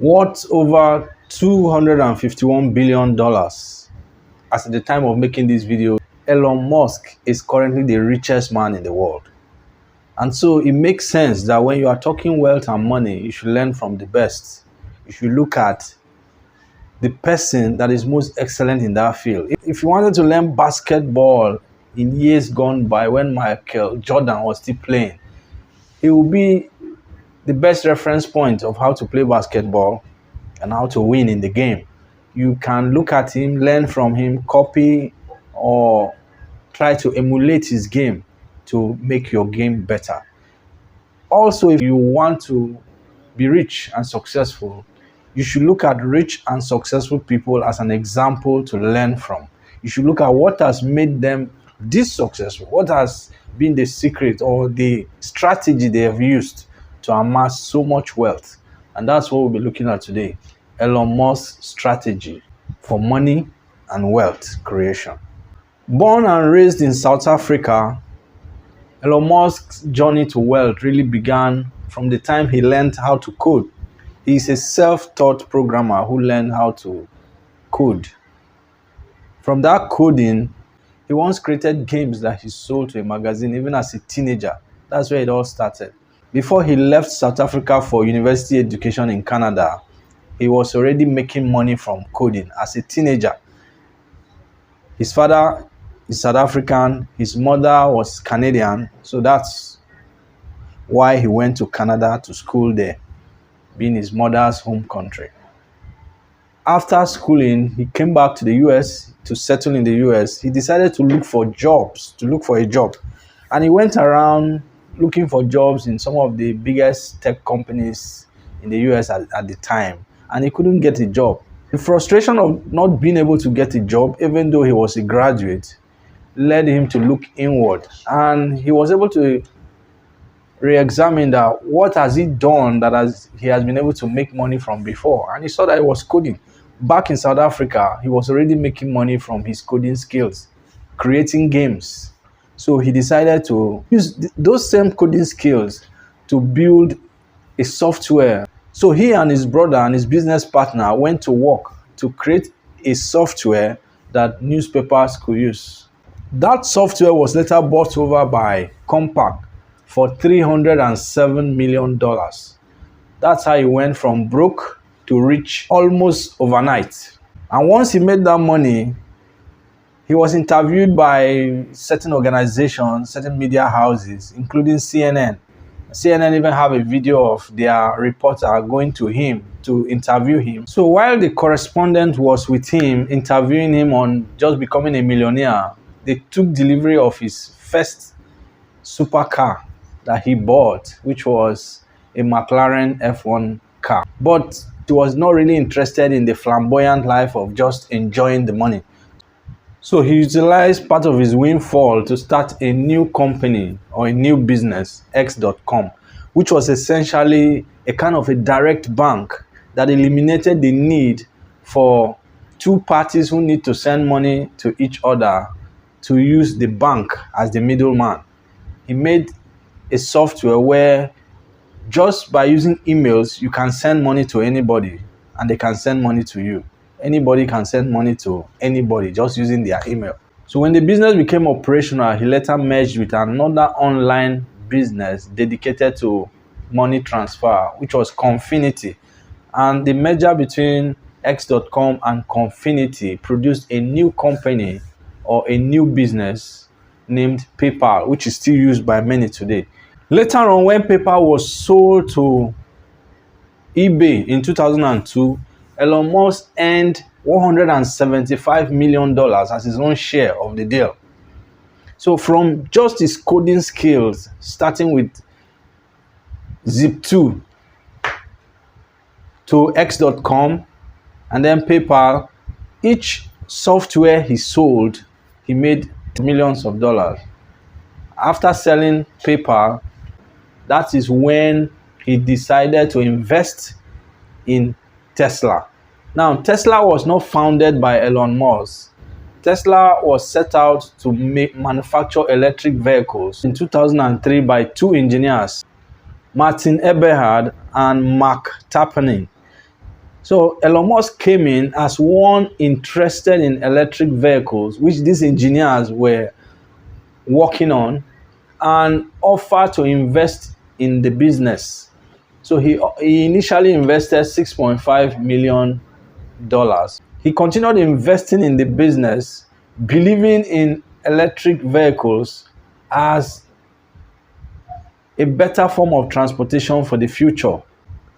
worth over $251 billion. As at the time of making this video, Elon Musk is currently the richest man in the world. And so it makes sense that when you are talking wealth and money, you should learn from the best. You should look at the person that is most excellent in that field. If you wanted to learn basketball in years gone by when Michael Jordan was still playing, he will be the best reference point of how to play basketball and how to win in the game. You can look at him, learn from him, copy, or try to emulate his game to make your game better. Also, if you want to be rich and successful, you should look at rich and successful people as an example to learn from. You should look at what has made them this successful, what has been the secret or the strategy they have used to amass so much wealth. And that's what we'll be looking at today. Elon Musk's strategy for money and wealth creation. Born and raised in South Africa, Elon Musk's journey to wealth really began from the time he learned how to code. He is a self-taught programmer who learned how to code. From that coding, he once created games that he sold to a magazine even as a teenager. That's where it all started. Before he left South Africa for university education in Canada, he was already making money from coding as a teenager. His father is South African, his mother was Canadian, so that's why he went to Canada to school there, being his mother's home country. After schooling, he came back to the US to settle in the US. He decided to look for a job. And he went around looking for jobs in some of the biggest tech companies in the US at the time. And he couldn't get a job. The frustration of not being able to get a job, even though he was a graduate, led him to look inward. And he was able to re-examine that what has he done that he has been able to make money from before. And he saw that it was coding. Back in South Africa, he was already making money from his coding skills, creating games. So he decided to use those same coding skills to build a software. So he and his brother and his business partner went to work to create a software that newspapers could use. That software was later bought over by Compaq for $307 million. That's how he went from broke to rich almost overnight. And once he made that money, he was interviewed by certain organizations, certain media houses, including CNN. CNN even have a video of their reporter going to him to interview him. So while the correspondent was with him, interviewing him on just becoming a millionaire, they took delivery of his first supercar that he bought, which was a McLaren F1 car. But he was not really interested in the flamboyant life of just enjoying the money. So he utilized part of his windfall to start a new company or a new business, X.com, which was essentially a kind of a direct bank that eliminated the need for two parties who need to send money to each other to use the bank as the middleman. He made a software where just by using emails, you can send money to anybody and they can send money to you. Anybody can send money to anybody just using their email. So when the business became operational, he later merged with another online business dedicated to money transfer, which was Confinity. And the merger between X.com and Confinity produced a new company or a new business named PayPal, which is still used by many today. Later on, when PayPal was sold to eBay in 2002, Elon Musk earned $175 million as his own share of the deal. So from just his coding skills, starting with Zip2 to X.com and then PayPal, each software he sold, he made millions of dollars. After selling PayPal, that is when he decided to invest in Tesla. Now, Tesla was not founded by Elon Musk. Tesla was set out to manufacture electric vehicles in 2003 by two engineers, Martin Eberhard and Mark Tarpenning. So Elon Musk came in as one interested in electric vehicles, which these engineers were working on, and offered to invest in the business. So he initially invested $6.5 million. He continued investing in the business, believing in electric vehicles as a better form of transportation for the future,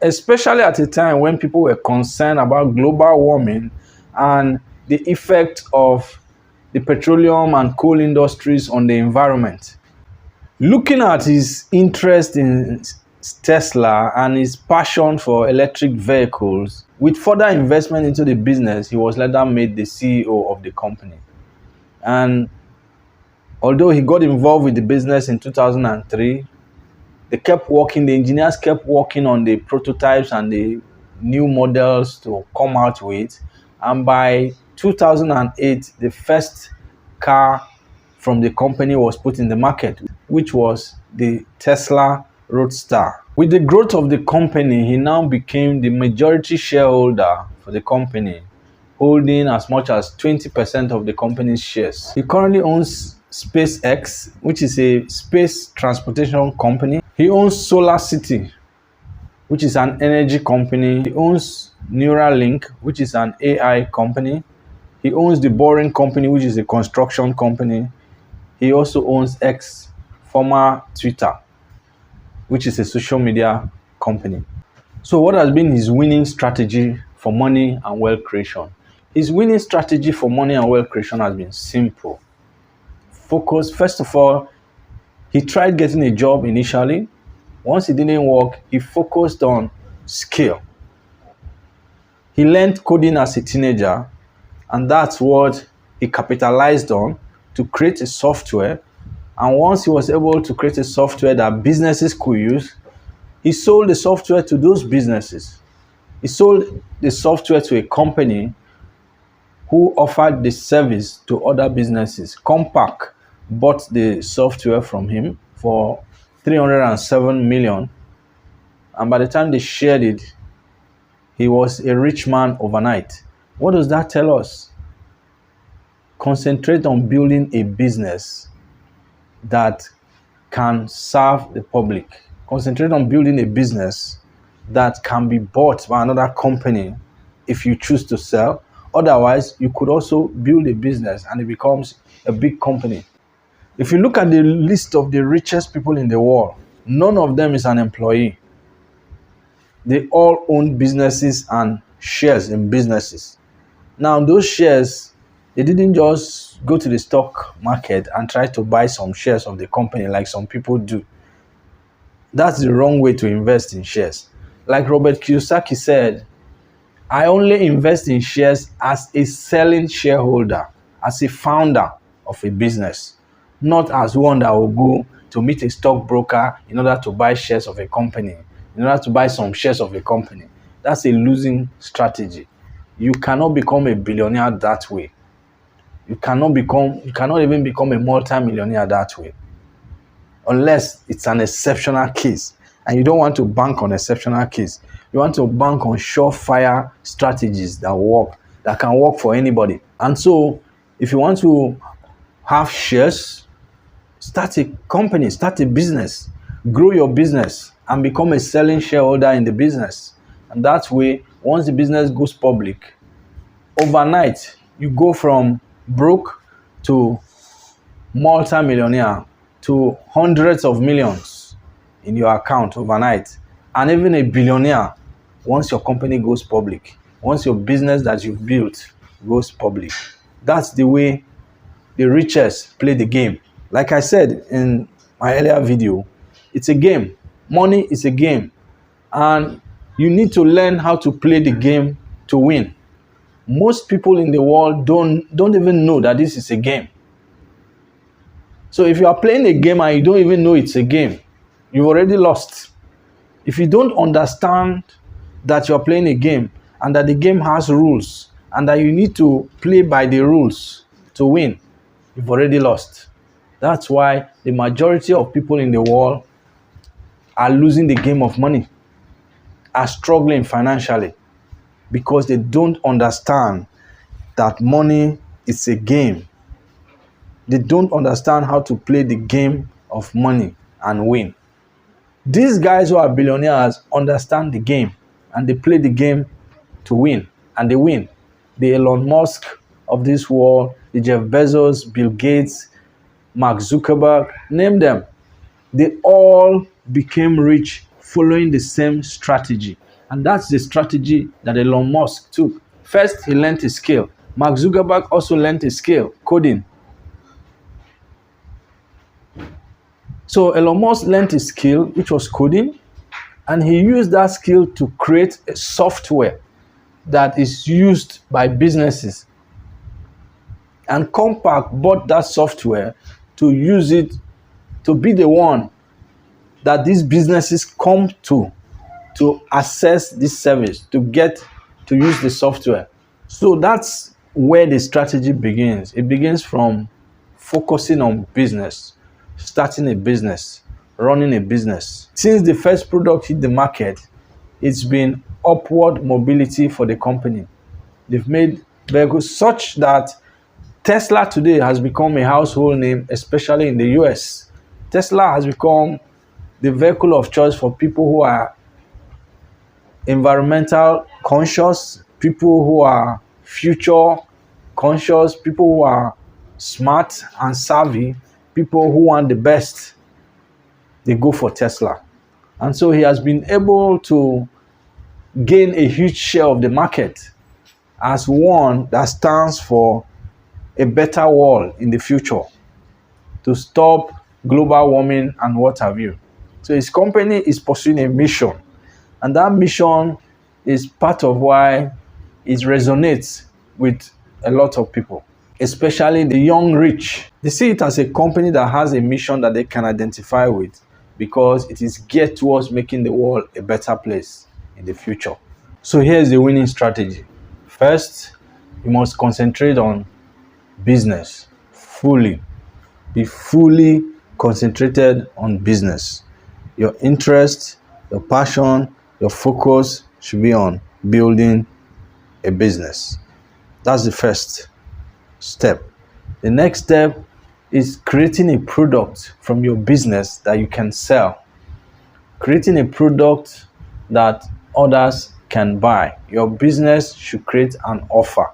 especially at a time when people were concerned about global warming and the effect of the petroleum and coal industries on the environment. Looking at his interest in Tesla and his passion for electric vehicles, with further investment into the business, he was later made the CEO of the company. And although he got involved with the business in 2003, the engineers kept working on the prototypes and the new models to come out with. And by 2008, the first car from the company was put in the market, which was the Tesla Roadster. With the growth of the company, he now became the majority shareholder for the company, holding as much as 20% of the company's shares. He currently owns SpaceX, which is a space transportation company. He owns Solar City, which is an energy company. He owns Neuralink, which is an AI company. He owns The Boring Company, which is a construction company. He also owns X, former Twitter, which is a social media company. So what has been his winning strategy for money and wealth creation? His winning strategy for money and wealth creation has been simple. Focus. First of all, he tried getting a job initially. Once it didn't work, he focused on skill. He learned coding as a teenager, and that's what he capitalized on to create a software. And once he was able to create a software that businesses could use, he sold the software to those businesses. He sold the software to a company who offered the service to other businesses. Compaq bought the software from him for 307 million. And by the time they shared it, he was a rich man overnight. What does that tell us? Concentrate on building a business that can serve the public. Concentrate on building a business that can be bought by another company if you choose to sell. Otherwise, you could also build a business and it becomes a big company. If you look at the list of the richest people in the world, none of them is an employee. They all own businesses and shares in businesses. Now, those shares, they didn't just go to the stock market and try to buy some shares of the company like some people do. That's the wrong way to invest in shares. Like Robert Kiyosaki said, I only invest in shares as a selling shareholder, as a founder of a business, not as one that will go to meet a stockbroker in order to buy shares of a company, in order to buy some shares of a company. That's a losing strategy. You cannot become a billionaire that way. You cannot even become a multi-millionaire that way, unless it's an exceptional case. And you don't want to bank on exceptional case. You want to bank on surefire strategies that work, that can work for anybody. And so, if you want to have shares, start a company, start a business, grow your business, and become a selling shareholder in the business. And that way, once the business goes public, overnight, you go from broke to multi-millionaire to hundreds of millions in your account overnight, and even a billionaire once your company goes public, once your business that you've built goes public. That's the way the richest play the game. Like I said in my earlier video, it's a game. Money is a game, and you need to learn how to play the game to win. Most people in the world don't even know that this is a game. So if you are playing a game and you don't even know it's a game, you've already lost. If you don't understand that you're playing a game and that the game has rules and that you need to play by the rules to win, you've already lost. That's why the majority of people in the world are losing the game of money, are struggling financially, because they don't understand that money is a game. They don't understand how to play the game of money and win. These guys who are billionaires understand the game and they play the game to win, and they win. The Elon Musk of this world, the Jeff Bezos, Bill Gates, Mark Zuckerberg, name them. They all became rich following the same strategy. And that's the strategy that Elon Musk took. First, he learned a skill. Mark Zuckerberg also learned a skill, coding. So Elon Musk learned a skill, which was coding, and he used that skill to create a software that is used by businesses. And Compaq bought that software to use it to be the one that these businesses come to access this service, to get to use the software. So that's where the strategy begins. It begins from focusing on business, starting a business, running a business. Since the first product hit the market, it's been upward mobility for the company. They've made vehicles such that Tesla today has become a household name, especially in the US. Tesla has become the vehicle of choice for people who are environmental conscious, people who are future conscious, people who are smart and savvy, people who want the best. They go for Tesla. And so he has been able to gain a huge share of the market as one that stands for a better world in the future, to stop global warming and what have you. So his company is pursuing a mission, and that mission is part of why it resonates with a lot of people, especially the young rich. They see it as a company that has a mission that they can identify with because it is geared towards making the world a better place in the future. So here's the winning strategy. First, you must concentrate on business fully. Be fully concentrated on business. Your interest, your passion, your focus should be on building a business. That's the first step. The next step is creating a product from your business that you can sell. Creating a product that others can buy. Your business should create an offer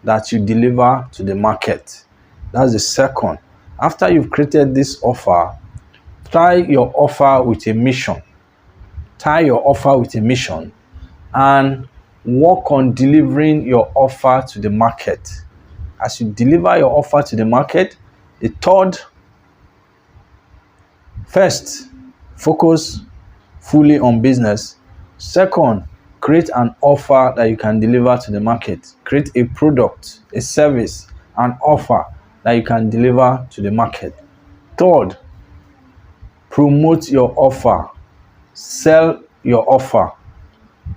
that you deliver to the market. That's the second. After you've created this offer, tie your offer with a mission. Tie your offer with a mission and work on delivering your offer to the market. As you deliver your offer to the market, the third, first, focus fully on business. Second, create an offer that you can deliver to the market. Create a product, a service, an offer that you can deliver to the market. Third, promote your offer. Sell your offer.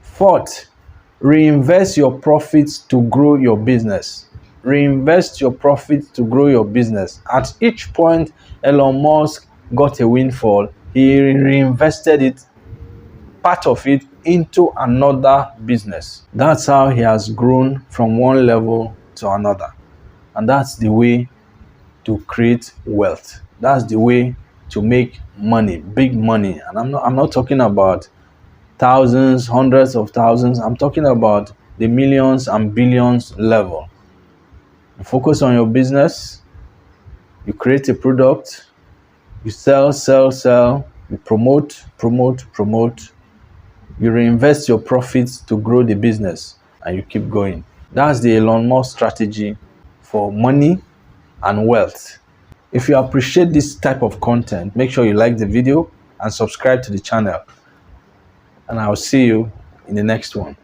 Fourth, reinvest your profits to grow your business. Reinvest your profits to grow your business. At each point Elon Musk got a windfall, he reinvested it, part of it, into another business. That's how he has grown from one level to another. And that's the way to create wealth. That's the way to make money, big money. And I'm not talking about thousands, hundreds of thousands. I'm talking about the millions and billions level. You focus on your business, you create a product, you sell, you promote, you reinvest your profits to grow the business, and you keep going. That's the Elon Musk strategy for money and wealth. If you appreciate this type of content, make sure you like the video and subscribe to the channel. And I'll see you in the next one.